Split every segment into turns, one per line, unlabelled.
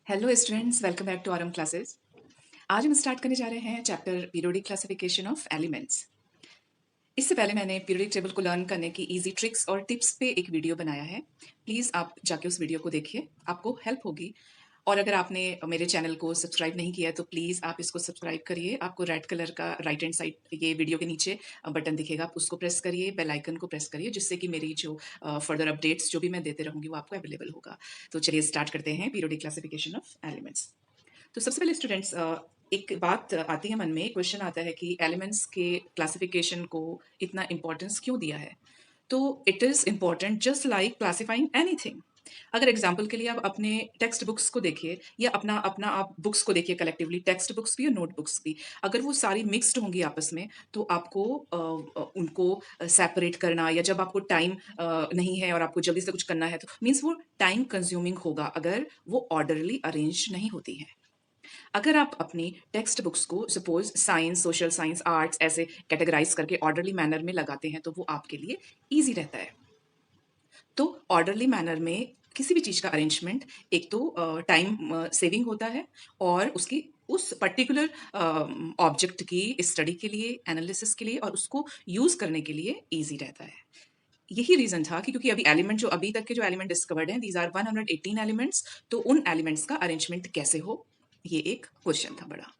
Hello students, welcome back to RM classes. आज हम start करने जा रहे हैं chapter periodic classification of elements. इससे पहले मैंने पीरियोडिक टेबल को लर्न करने की इजी ट्रिक्स और टिप्स पे एक वीडियो बनाया है। प्लीज़ आप जाके उस वीडियो को देखिए, आपको हेल्प होगी। और अगर आपने मेरे चैनल को सब्सक्राइब नहीं किया है तो प्लीज़ आप इसको सब्सक्राइब करिए। आपको रेड कलर का राइट हैंड साइड ये वीडियो के नीचे बटन दिखेगा, आप उसको प्रेस करिए, बेल आइकन को प्रेस करिए, जिससे कि मेरी जो फर्दर अपडेट्स जो भी मैं देते रहूँगी वो आपको अवेलेबल होगा। तो चलिए स्टार्ट करते हैं पीरियोडिक क्लासिफिकेशन ऑफ एलिमेंट्स। तो सबसे पहले स्टूडेंट्स, एक बात आती है मन में, क्वेश्चन आता है कि एलिमेंट्स के क्लासिफिकेशन को इतना इंपॉर्टेंस क्यों दिया है। तो it is important just like classifying anything. अगर एग्जाम्पल के लिए आप अपने टेक्स्ट बुक्स को देखिए या अपना अपना आप बुक्स को देखिए कलेक्टिवली, टेक्स्ट बुक्स भी और नोट बुक्स भी, अगर वो सारी मिक्स्ड होंगी आपस में तो आपको उनको सेपरेट करना, या जब आपको टाइम नहीं है और आपको जल्दी से कुछ करना है तो मीन्स वो टाइम कंज्यूमिंग होगा अगर वो ऑर्डरली अरेंज नहीं होती है। अगर आप अपनी टेक्स्ट बुक्स को suppose science, social science, arts ऐसे कैटेगराइज करके ऑर्डरली मैनर में लगाते हैं तो वो आपके लिए ईजी रहता है। तो ऑर्डरली मैनर में किसी भी चीज़ का अरेंजमेंट एक तो टाइम सेविंग होता है, और उसकी उस पर्टिकुलर ऑब्जेक्ट की स्टडी के लिए, एनालिसिस के लिए और उसको यूज़ करने के लिए ईजी रहता है। यही रीजन था कि क्योंकि अभी एलिमेंट जो अभी तक के जो एलिमेंट डिस्कवर्ड हैं, दीज आर 118 एलिमेंट्स, तो उन एलिमेंट्स का अरेंजमेंट कैसे हो, ये एक क्वेश्चन था बड़ा।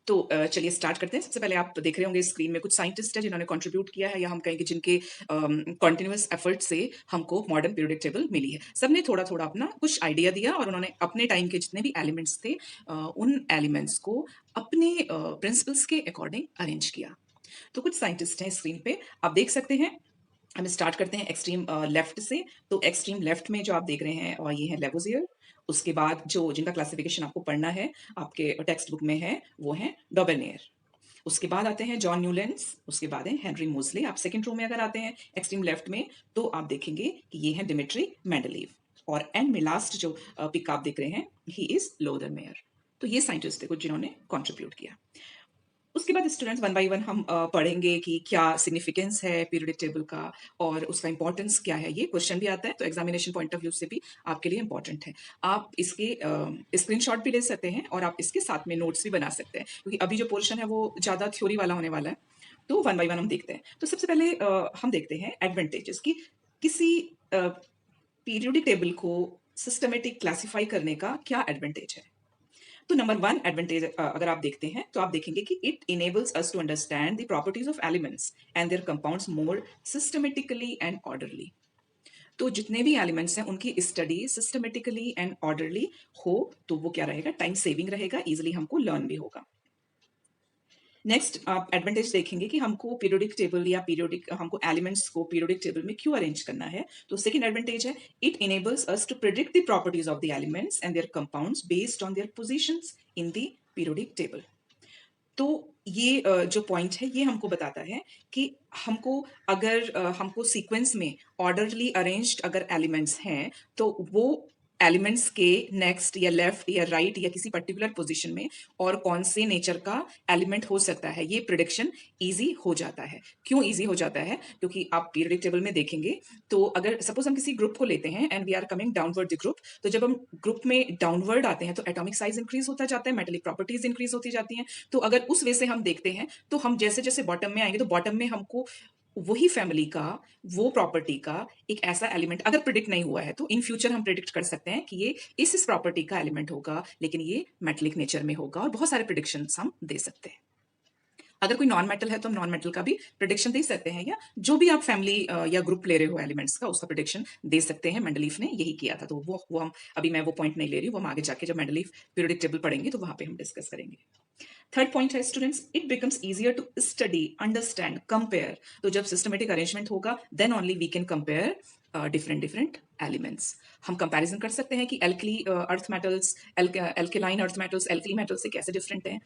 तो चलिए स्टार्ट करते हैं। सबसे पहले आप देख रहे होंगे स्क्रीन में कुछ साइंटिस्ट है जिन्होंने कंट्रीब्यूट किया है, या हम कहेंगे जिनके कंटिन्यूअस एफर्ट से हमको मॉडर्न पीरियोडिक टेबल मिली है। सबने थोड़ा थोड़ा अपना कुछ आइडिया दिया और उन्होंने अपने टाइम के जितने भी एलिमेंट्स थे उन एलिमेंट्स को अपने प्रिंसिपल्स के अकॉर्डिंग अरेंज किया। तो कुछ साइंटिस्ट हैं स्क्रीन पे, आप देख सकते हैं। हम स्टार्ट करते हैं एक्सट्रीम लेफ्ट से। तो एक्सट्रीम लेफ्ट में जो आप देख रहे हैं और ये है लेवोजियर। उसके बाद जो जिनका क्लासिफिकेशन आपको पढ़ना है, आपके टेक्स्ट बुक में है, वो है डॉबेनियर। उसके बाद आते हैं जॉन न्यूलैंड्स, उसके बाद है हेनरी मोजले। आप सेकंड रो में अगर आते हैं एक्सट्रीम लेफ्ट में, तो आप देखेंगे कि ये है डिमिट्री मेंडलीव। और एंड में लास्ट जो पिक आप देख रहे हैं, ही इज लोदर मेयर। तो ये साइंटिस्ट थे कुछ जिन्होंने कॉन्ट्रीब्यूट किया। उसके बाद स्टूडेंट्स वन बाय वन हम पढ़ेंगे कि क्या सिग्निफिकेंस है पीरियोडिक टेबल का और उसका इंपॉर्टेंस क्या है। ये क्वेश्चन भी आता है तो एग्जामिनेशन पॉइंट ऑफ व्यू से भी आपके लिए इंपॉर्टेंट है। आप इसके स्क्रीनशॉट भी ले सकते हैं और आप इसके साथ में नोट्स भी बना सकते हैं, क्योंकि अभी जो पोर्शन है वो ज़्यादा थ्योरी वाला होने वाला है। तो वन बाय वन हम देखते हैं। तो सबसे पहले हम देखते हैं एडवांटेजेस की किसी पीरियोडिक टेबल को सिस्टमेटिक क्लासीफाई करने का क्या एडवांटेज है। तो नंबर वन एडवांटेज अगर आप देखते हैं तो आप देखेंगे कि it enables us to understand the properties of elements and their compounds more systematically and orderly. तो जितने भी एलिमेंट्स हैं उनकी स्टडी सिस्टमेटिकली एंड ऑर्डरली हो तो वो क्या रहेगा, टाइम सेविंग रहेगा, इजिली हमको लर्न भी होगा। नेक्स्ट आप एडवांटेज देखेंगे कि हमको पीरियोडिक टेबल या पीरियोडिक हमको एलिमेंट्स को पीरियोडिक टेबल में क्यों अरेंज करना है। तो सेकंड एडवांटेज है it enables us to predict the properties of the elements and their compounds based on their positions in the periodic table. तो ये जो पॉइंट है ये हमको बताता है कि हमको अगर हमको सीक्वेंस में ऑर्डरली अरेंज्ड अगर एलिमेंट्स हैं तो वो एलिमेंट्स के नेक्स्ट या लेफ्ट या राइट या किसी पर्टिकुलर पोजीशन में और कौन से नेचर का एलिमेंट हो सकता है, ये प्रिडिक्शन इजी हो जाता है। क्यों इजी हो जाता है, क्योंकि आप पीरियोडिक टेबल में देखेंगे तो अगर सपोज हम किसी ग्रुप को लेते हैं and we are coming downward the group, तो जब हम ग्रुप में डाउनवर्ड आते हैं तो एटॉमिक साइज इंक्रीज होता जाता है, मेटेलिक प्रॉपर्टीज इंक्रीज होती जाती हैं। तो अगर उस वे से हम देखते हैं तो हम जैसे जैसे बॉटम में आएंगे तो बॉटम में हमको वही फैमिली का, वो प्रॉपर्टी का एक ऐसा एलिमेंट अगर प्रिडिक्ट नहीं हुआ है तो इन फ्यूचर हम प्रिडिक्ट कर सकते हैं कि ये इस प्रॉपर्टी का एलिमेंट होगा, लेकिन ये मेटलिक नेचर में होगा, और बहुत सारे प्रिडिक्शंस हम दे सकते हैं। अगर कोई नॉन मेटल है तो हम नॉन मेटल का भी प्रिडिक्शन दे सकते हैं, या जो भी आप फैमिली या ग्रुप ले रहे हो एलिमेंट्स का उसका प्रिडिक्शन दे सकते हैं। मेंडलीफ ने यही किया था। तो वो हम अभी मैं वो पॉइंट नहीं ले रही हूँ, वो हम आगे जाके जब मेंडलीफ पीरियोडिक टेबल पढ़ेंगे तो वहां पे हम डिस्कस करेंगे। थर्ड पॉइंट है students, it becomes easier to study, understand, compare. तो जब सिस्टमेटिक अरेंजमेंट होगा then only we can compare different different elements. हम कंपैरिजन कर सकते हैं कि alkali earth metals, alkaline earth metals alkali metal से कैसे डिफरेंट हैं,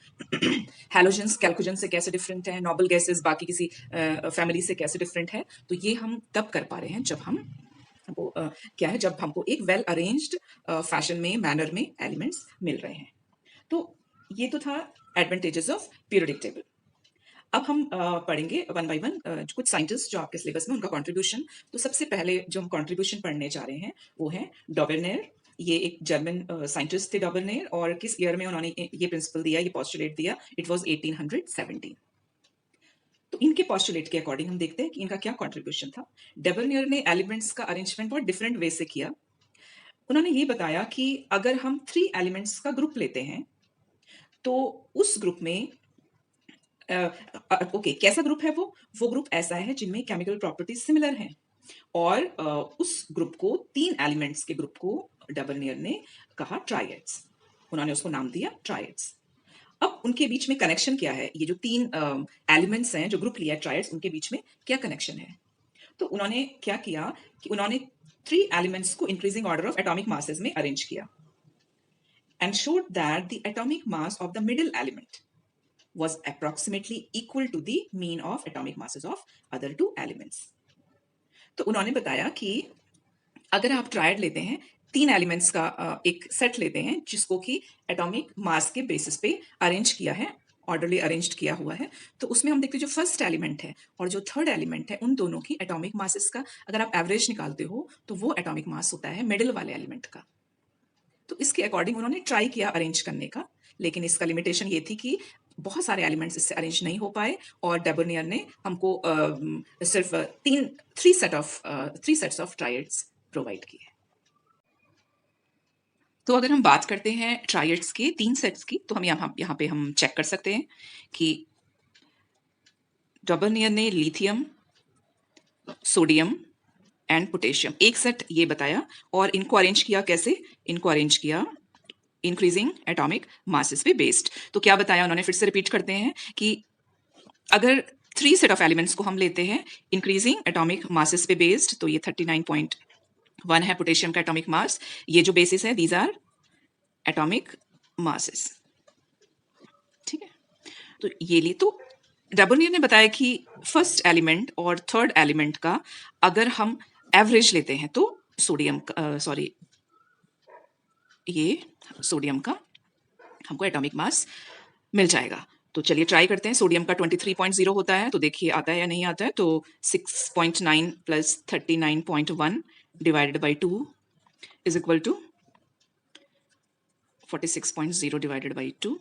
हैलोजेंस कैल्कोजन से कैसे डिफरेंट है, नोबल गैसेस बाकी किसी फैमिली से कैसे डिफरेंट है। तो ये हम तब कर पा रहे हैं जब हम वो क्या है, जब हमको एक वेल अरेंज्ड फैशन में, मैनर में एलिमेंट्स मिल रहे हैं। तो ये तो था एडवांटेजेस ऑफ पीरियोडिक टेबल। अब हम पढ़ेंगे वन बाय वन कुछ साइंटिस्ट जो आपके सिलेबस में उनका कंट्रीब्यूशन। तो सबसे पहले जो हम कंट्रीब्यूशन पढ़ने जा रहे हैं वो है डॉबेनेर, ये एक जर्मन साइंटिस्ट थे डॉबरनेयर, और किस ईयर में उन्होंने ये प्रिंसिपल दिया, ये पॉस्टुलेट दिया? It was 1817। तो इनके पॉस्टुलेट के अकॉर्डिंग हम देखते हैं कि इनका क्या कंट्रीब्यूशन था। डॉबरनेयर ने एलिमेंट्स का अरेंजमेंट बहुत डिफरेंट वे से किया। उन्होंने ये बताया कि अगर हम 3 एलिमेंट्स का ग्रुप लेते हैं तो उस ग्रुप में ओके, कैसा ग्रुप है वो ग्रुप ऐसा है जिनमें केमिकल प्रॉपर्टीज सिमिलर हैं, और उस ग्रुप को 3 एलिमेंट्स के ग्रुप को डबरनियर ने कहा ट्राइएड्स। उन्होंने उसको नाम दिया ट्राइएड्स। अब उनके बीच में कनेक्शन क्या है? ये जो 3 एलिमेंट्स हैं जो ग्रुप लिया है ट्राइएड्स, उनके बीच में क्या कनेक्शन है? तो उन्होंने क्या किया कि उन्होंने 3 एलिमेंट्स को increasing order of atomic masses में अरेंज किया and showed that the atomic mass of the middle element was approximately equal to the mean of atomic masses of other 2 elements. तो उन्होंने बताया कि अगर आप ट्रायड लेते हैं, 3 एलिमेंट्स का एक सेट लेते हैं जिसको कि एटॉमिक मास के बेसिस पे अरेंज किया है, ऑर्डरली अरेंज्ड किया हुआ है, तो उसमें हम देखते हैं जो फर्स्ट एलिमेंट है और जो थर्ड एलिमेंट है, उन दोनों की एटॉमिक मासेस का अगर आप एवरेज निकालते हो तो वो एटॉमिक मास होता है मिडिल वाले एलिमेंट का। तो इसके अकॉर्डिंग उन्होंने ट्राई किया अरेंज करने का, लेकिन इसका लिमिटेशन ये थी कि बहुत सारे एलिमेंट्स इससे अरेंज नहीं हो पाए, और डबरनियर ने हमको सिर्फ 3 सेट्स ऑफ ट्राइड्स प्रोवाइड किए। तो अगर हम बात करते हैं ट्राइड्स के 3 सेट्स की, तो हम यहाँ पे हम चेक कर सकते हैं कि डबरनियर ने लिथियम, सोडियम एंड पोटेशियम एक सेट ये बताया, और इनको अरेंज किया कैसे? इनको अरेंज किया इंक्रीजिंग एटॉमिक मासेस पे बेस्ड। तो क्या बताया उन्होंने? फिर से रिपीट करते हैं कि अगर 3 सेट ऑफ एलिमेंट्स को हम लेते हैं इंक्रीजिंग एटॉमिक मासेस पे बेस्ड, तो ये 39.1 है पोटेशियम का एटॉमिक मास। ये जो बेसिस है, दीज आर एटॉमिक मासेस, ठीक है। तो ये लिए तो डबरनियर ने बताया कि फर्स्ट एलिमेंट और थर्ड एलिमेंट का अगर हम एवरेज लेते हैं तो सोडियम सॉरी ये सोडियम का हमको एटॉमिक मास मिल जाएगा। तो चलिए ट्राई करते हैं। सोडियम का 23.0 होता है, तो देखिए आता है या नहीं आता है। तो 6.9 plus 39.1 divided by 2 is equal to 46.0 divided by 2।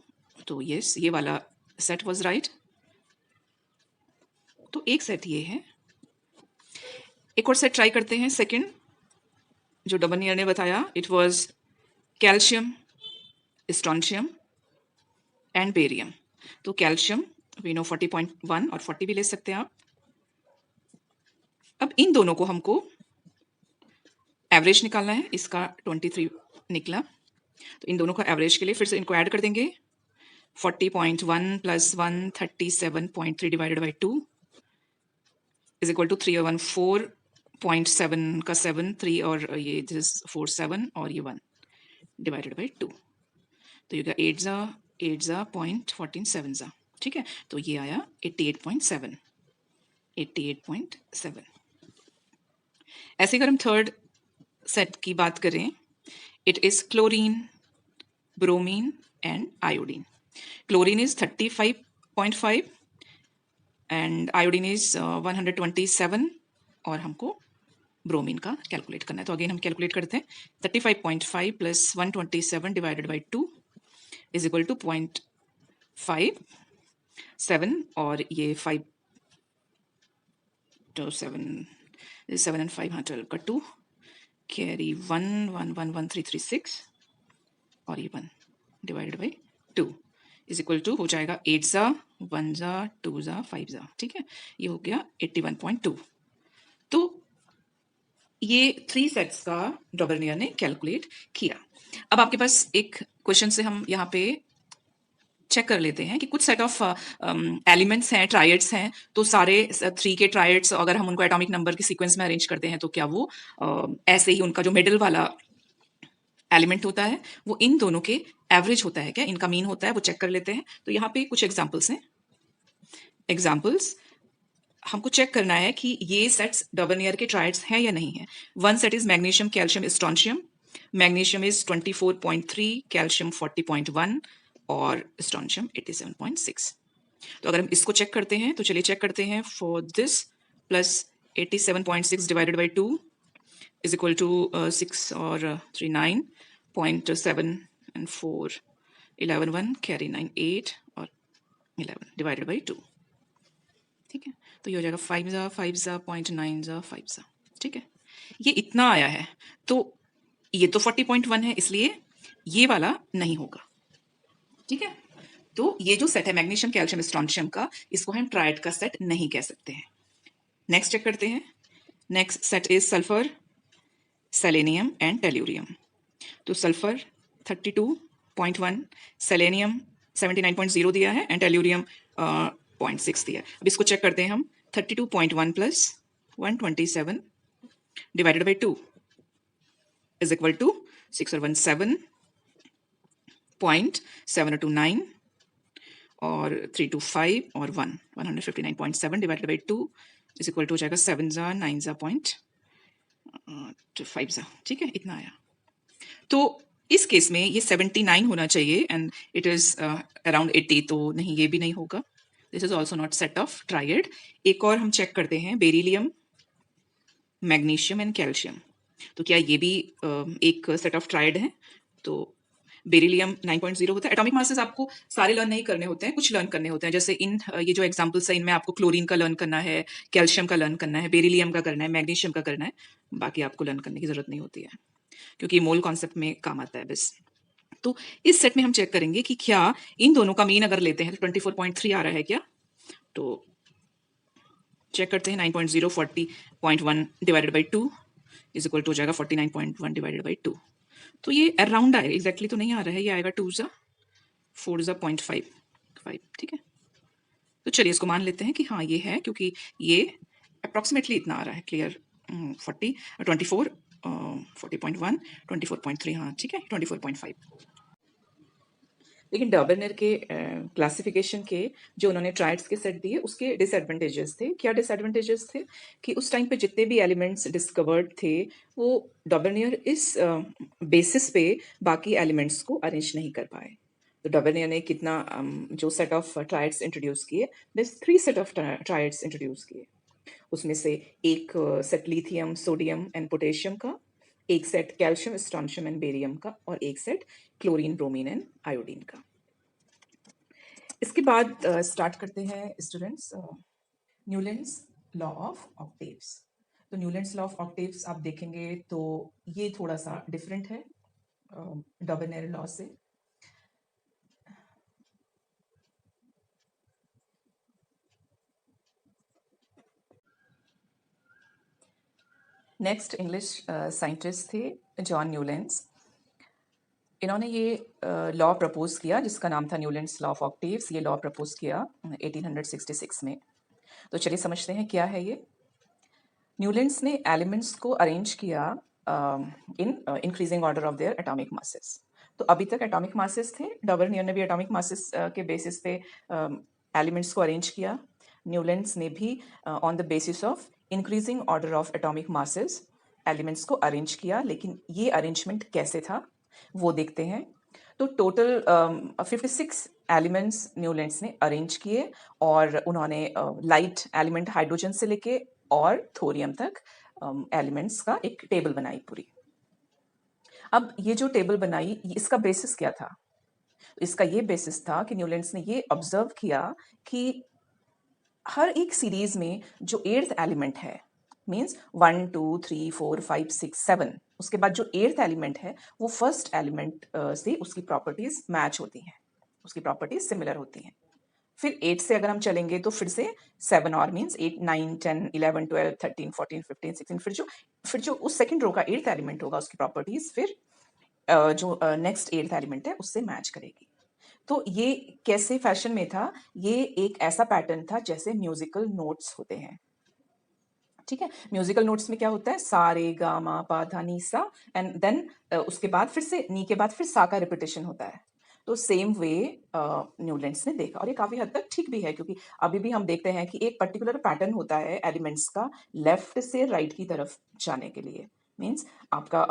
तो यस, ये वाला सेट वाज राइट। तो एक सेट ये है। एक और सेट ट्राई करते हैं, सेकंड जो डबरनियर ने बताया, it was calcium, strontium and barium. तो कैल्शियम वी नो 40.1 और 40 भी ले सकते हैं आप। अब इन दोनों को हमको एवरेज निकालना है, इसका 23 निकला, तो इन दोनों का एवरेज के लिए फिर से इनको ऐड कर देंगे। 40.1 plus 137.3 divided by 2 is equal to 314.7 का 7 3 और ये 4 7 और ये 1 डिवाइडेड बाई 2। तो ये 8 जा 0.14 7 जा, ठीक है। तो ये आया 88.7। ऐसे अगर हम थर्ड सेट की बात करें, it is chlorine, bromine and iodine. Chlorine is 35.5 and iodine is 127, और हमको ब्रोमीन का कैलकुलेट करना है। तो अगेन हम कैलकुलेट करते हैं। 35.5 plus 127 divided by 2 is equal to 0.57, और ये 5 तो 7 एंड 5 हाँ 12 का 2 कैरी 1 और ये 1 divided by 2 is equal to हो जाएगा 8 जा 1 जा 2 जा 5 जा, ठीक है। ये हो गया 81.2। तो ये 3 सेट्स का डबरनियर ने कैलकुलेट किया। अब आपके पास एक क्वेश्चन से हम यहाँ पे चेक कर लेते हैं कि कुछ सेट ऑफ एलिमेंट्स हैं, ट्राइड्स हैं, तो सारे 3 के ट्राइड्स अगर हम उनको एटॉमिक नंबर के सीक्वेंस में अरेंज करते हैं तो क्या वो ऐसे ही उनका जो मिडिल वाला एलिमेंट होता है वो इन दोनों के एवरेज होता है क्या, इनका मीन होता है, वो चेक कर लेते हैं। तो यहाँ पे कुछ एग्जाम्पल्स हैं। एग्जाम्पल्स हमको चेक करना है कि ये सेट्स डबरनियर के ट्राइड्स हैं या नहीं है। One set is magnesium, calcium, strontium. Magnesium is 24.3, calcium 40.1 और स्ट्रोंशियम 87.6। तो अगर हम इसको चेक करते हैं तो चलिए चेक करते हैं। For this plus 87.6 divided by 2 is equal to 6 और 3 9.7 and 4 11 1 कैरी 9 8 और 11 डिवाइडेड बाई 2। ठीक है, तो ये हो जाएगा 5 ज़ा 5 ज़ा 0.9 ज़ा 5 ज़ा। ठीक है, ये इतना आया है, तो ये तो 40.1 है, इसलिए ये वाला नहीं होगा। ठीक है, तो ये जो सेट है मैग्नीशियम कैल्शियम स्ट्रॉन्शियम का, इसको हम ट्राइड का सेट नहीं कह सकते हैं। नेक्स्ट चेक करते हैं। Next set is sulphur, selenium and tellurium. तो सल्फर 32.1, सेलेनियम 79.0 दिया है एंड टेल्यूरियम 0.6 दिया है। अब इसको चेक करते हैं हम। 32.1 plus 127 divided by 2 is equal to 6 और 1 7.729 और 3 2 5 और 1 159.7 divided by 2 is equal to हो जाएगा 7 ज़ा 9 ज़ा 0.5 ज़ा। ठीक है, इतना आया। तो इस केस में ये 79 होना चाहिए एंड इट इज अराउंड 80, तो नहीं, ये भी नहीं होगा। This is also not set of tried. एक और हम चेक करते हैं, बेरिलियम, मैग्नीशियम एंड कैल्शियम। तो क्या ये भी एक सेट ऑफ ट्राइड है? तो बेरिलियम 9.0 होता है। एटॉमिक मासेस आपको सारे लर्न नहीं करने होते हैं, कुछ लर्न करने होते हैं। जैसे इन ये जो एग्जांपल्स है, इनमें आपको क्लोरीन का लर्न करना है, कैल्शियम का लर्न करना है, बेरिलियम का करना है, मैग्नीशियम का करना है। बाकी आपको लर्न करने की जरूरत नहीं होती है, क्योंकि मोल कॉन्सेप्ट में काम आता है बस। तो इस सेट में हम चेक करेंगे कि क्या इन दोनों का मीन अगर लेते हैं तो 24.3 आ रहा है क्या। तो चेक करते हैं। 9.0 40.1 divided by 2 is equal to हो जाएगा 49.1 डिवाइडेड बाई 2। तो ये अराउंड आएगा, एग्जैक्टली तो नहीं आ रहा है, ये आएगा 2 ज़ा 4 ज़ा 0.5। ठीक है, तो चलिए इसको मान लेते हैं कि हाँ ये है, क्योंकि ये अप्रॉक्सीमेटली इतना आ रहा है। क्लियर, 24 40.1 24.3, हाँ ठीक है, 24.5। लेकिन डॉबरनर के क्लासिफिकेशन के जो उन्होंने ट्राइड्स के सेट दिए, उसके डिसएडवांटेजेस थे। क्या डिसएडवांटेजेस थे? कि उस टाइम पे जितने भी एलिमेंट्स डिस्कवर्ड थे, वो डॉबरनियर इस बेसिस पे बाकी एलिमेंट्स को अरेंज नहीं कर पाए। तो डॉबरनियर ने कितना जो सेट ऑफ ट्राइड्स इंट्रोड्यूस किए, this 3 set of triads introduce किए। उसमें से एक set lithium, sodium and potassium का, एक set calcium, strontium and barium का, और एक set chlorine, bromine and iodine का। इसके बाद स्टार्ट करते हैं students Newlands law of octaves. तो न्यूलैंड्स लॉ ऑफ ऑक्टेव्स आप देखेंगे तो ये थोड़ा सा डिफरेंट है डॉबरनेर लॉ से। नेक्स्ट इंग्लिश साइंटिस्ट थे जॉन न्यूलैंड्स। इन्होंने ये लॉ प्रपोज किया जिसका नाम था न्यूलैंड्स लॉ ऑफ ऑक्टेव्स। ये लॉ प्रपोज किया 1866 में। तो चलिए समझते हैं क्या है ये। न्यूलैंड्स ने एलिमेंट्स को अरेंज किया in increasing order of their atomic masses. तो अभी तक एटॉमिक मासेस थे, डॉबरनियर ने भी एटॉमिक मासेस के बेसिस पे एलिमेंट्स को अरेंज किया। न्यूलैंड्स ने भी on the basis of increasing order of atomic masses elements को अरेंज किया। लेकिन ये अरेंजमेंट कैसे था वो देखते हैं। तो टोटल 56 एलिमेंट्स न्यूलैंड्स ने अरेंज किए, और उन्होंने लाइट एलिमेंट हाइड्रोजन से लेके और थोरियम तक एलिमेंट्स का एक टेबल बनाई पूरी। अब ये जो टेबल बनाई, इसका बेसिस क्या था? इसका ये बेसिस था कि न्यूलैंड्स ने ये ऑब्जर्व किया कि हर एक सीरीज में जो 8th एलिमेंट है, मीन्स 1 2 3 4 5 6 7, उसके बाद जो 8th एलिमेंट है वो फर्स्ट एलिमेंट से उसकी प्रॉपर्टीज मैच होती हैं, उसकी प्रॉपर्टीज सिमिलर होती हैं। फिर 8 से अगर हम चलेंगे तो फिर से 7 और मीन्स 8 9 10 11 12 13 14 15 16, फिर जो उस सेकंड रो का 8th एलिमेंट होगा उसकी प्रॉपर्टीज फिर जो नेक्स्ट 8th एलिमेंट है उससे मैच करेगी। तो ये कैसे फैशन में था? ये एक ऐसा पैटर्न था जैसे म्यूजिकल नोट्स होते हैं। ठीक है, म्यूजिकल नोट्स में क्या होता है? सा रे गा मा पा धा नी सा, एंड देन उसके बाद फिर से नी के बाद फिर सा का रिपीटेशन होता है। तो सेम वे न्यूलैंड्स ने देखा, और ये काफी हद तक ठीक भी है, क्योंकि अभी भी हम देखते हैं कि एक पर्टिकुलर पैटर्न होता है एलिमेंट्स का लेफ्ट से राइट की तरफ जाने के लिए। मीन्स आपका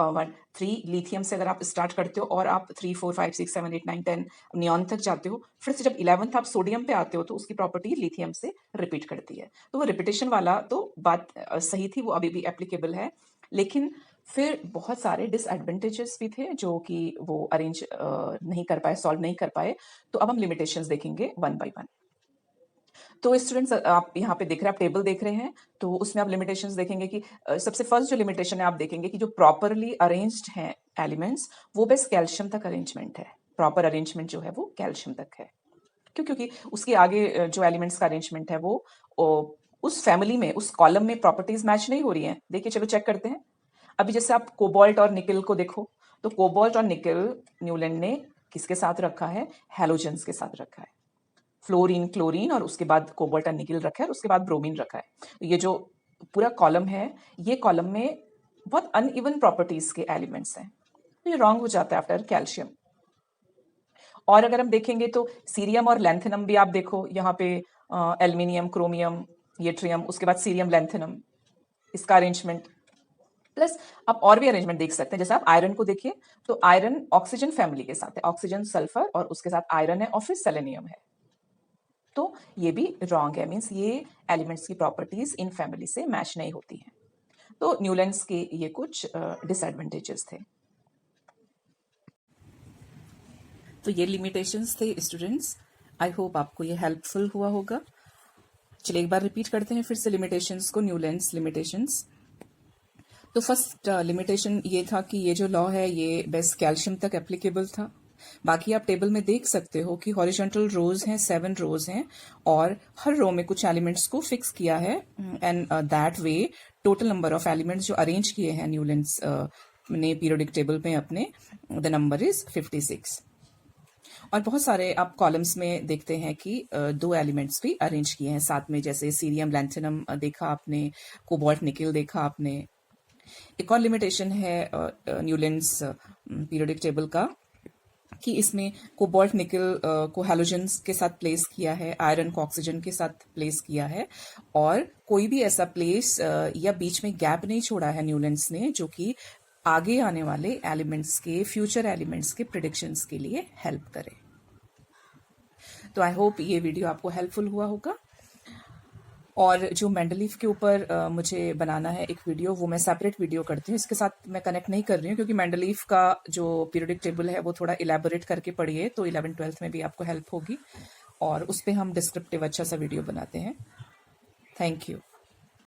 3 लिथियम से अगर आप स्टार्ट करते हो और आप 3 4 5 6 7 8 9 10 नियॉन तक जाते हो, फिर से जब 11th आप सोडियम पे आते हो तो उसकी प्रॉपर्टी लिथियम से रिपीट करती है। तो वो रिपीटेशन वाला तो बात सही थी, वो अभी भी एप्लीकेबल है। लेकिन फिर बहुत सारे डिसएडवांटेजेस भी थे जो कि वो अरेंज नहीं कर पाए, सॉल्व नहीं कर पाए। तो अब हम लिमिटेशंस देखेंगे वन बाय वन। तो स्टूडेंट्स, आप यहाँ पे देख रहे हैं, आप टेबल देख रहे हैं, तो उसमें आप लिमिटेशंस देखेंगे कि सबसे फर्स्ट जो लिमिटेशन है आप देखेंगे कि जो प्रॉपरली अरेंज्ड हैं एलिमेंट्स, वो बस कैल्शियम तक अरेंजमेंट है। प्रॉपर अरेंजमेंट जो है वो कैल्शियम तक है। क्यों? क्योंकि उसके आगे जो एलिमेंट्स का अरेंजमेंट है वो उस फैमिली में, उस कॉलम में प्रॉपर्टीज मैच नहीं हो रही हैं। देखिए, चलो चेक करते हैं। अभी जैसे आप कोबाल्ट और निकल को देखो, तो कोबाल्ट और निकल न्यूलैंड ने किसके साथ रखा है? हैलोजेंस के साथ रखा है। फ्लोरीन, क्लोरीन और उसके बाद कोबाल्ट और निकल रखा है और उसके बाद ब्रोमीन रखा है। तो ये जो पूरा कॉलम है, ये कॉलम में बहुत अनइवन प्रॉपर्टीज के एलिमेंट्स हैं। तो ये रॉन्ग हो जाता है आफ्टर कैल्शियम। और अगर हम देखेंगे तो सीरियम और लैंथेनम भी आप देखो, यहाँ पे एल्युमिनियम, क्रोमियम, येट्रियम, उसके बाद सीरियम, लैंथेनम, इसका अरेंजमेंट। प्लस आप और भी अरेंजमेंट देख सकते हैं। जैसे आप आयरन को देखिए, तो आयरन ऑक्सीजन फैमिली के साथ है, ऑक्सीजन, सल्फर और उसके साथ आयरन है और फिर सेलेनियम है। तो ये भी रॉन्ग है, मीन्स ये एलिमेंट्स की प्रॉपर्टीज इन फैमिली से मैच नहीं होती हैं। तो न्यूलैंड्स के ये कुछ डिसएडवांटेजेस थे। तो ये लिमिटेशंस थे स्टूडेंट्स। आई होप आपको ये हेल्पफुल हुआ होगा। चलिए एक बार रिपीट करते हैं फिर से लिमिटेशंस को, न्यूलैंड्स लिमिटेशंस। तो फर्स्ट लिमिटेशन ये था कि ये जो लॉ है ये बेस्ट कैल्शियम तक एप्लीकेबल था। बाकी आप टेबल में देख सकते हो कि हॉरिजॉन्टल रोज हैं, 7 रोज हैं और हर रो में कुछ एलिमेंट्स को फिक्स किया है and that way total number of elements जो अरेंज किए हैं न्यूलैंड्स ने पीरियोडिक टेबल में अपने, द नंबर इज 56। और बहुत सारे आप कॉलम्स में देखते हैं कि 2 एलिमेंट्स भी अरेंज किए हैं साथ में, जैसे सीरियम, लैंथेनम देखा आपने, कोबाल्ट, निकल देखा आपने। एक और लिमिटेशन है न्यूलैंड्स पीरियोडिक टेबल का कि इसमें कोबाल्ट, निकल को हैलोजेंस के साथ प्लेस किया है, आयरन को ऑक्सीजन के साथ प्लेस किया है और कोई भी ऐसा प्लेस या बीच में गैप नहीं छोड़ा है न्यूलैंड्स ने जो कि आगे आने वाले एलिमेंट्स के, फ्यूचर एलिमेंट्स के प्रिडिक्शंस के लिए हेल्प करे। तो आई होप ये वीडियो आपको हेल्पफुल हुआ होगा। और जो मेंडलीफ के ऊपर मुझे बनाना है एक वीडियो, वो मैं सेपरेट वीडियो करती हूँ, इसके साथ मैं कनेक्ट नहीं कर रही हूँ क्योंकि मेंडलीफ का जो पीरियोडिक टेबल है वो थोड़ा इलेबोरेट करके पढ़िए तो 11th-12th में भी आपको हेल्प होगी और उस पर हम डिस्क्रिप्टिव अच्छा सा वीडियो बनाते हैं। Thank you.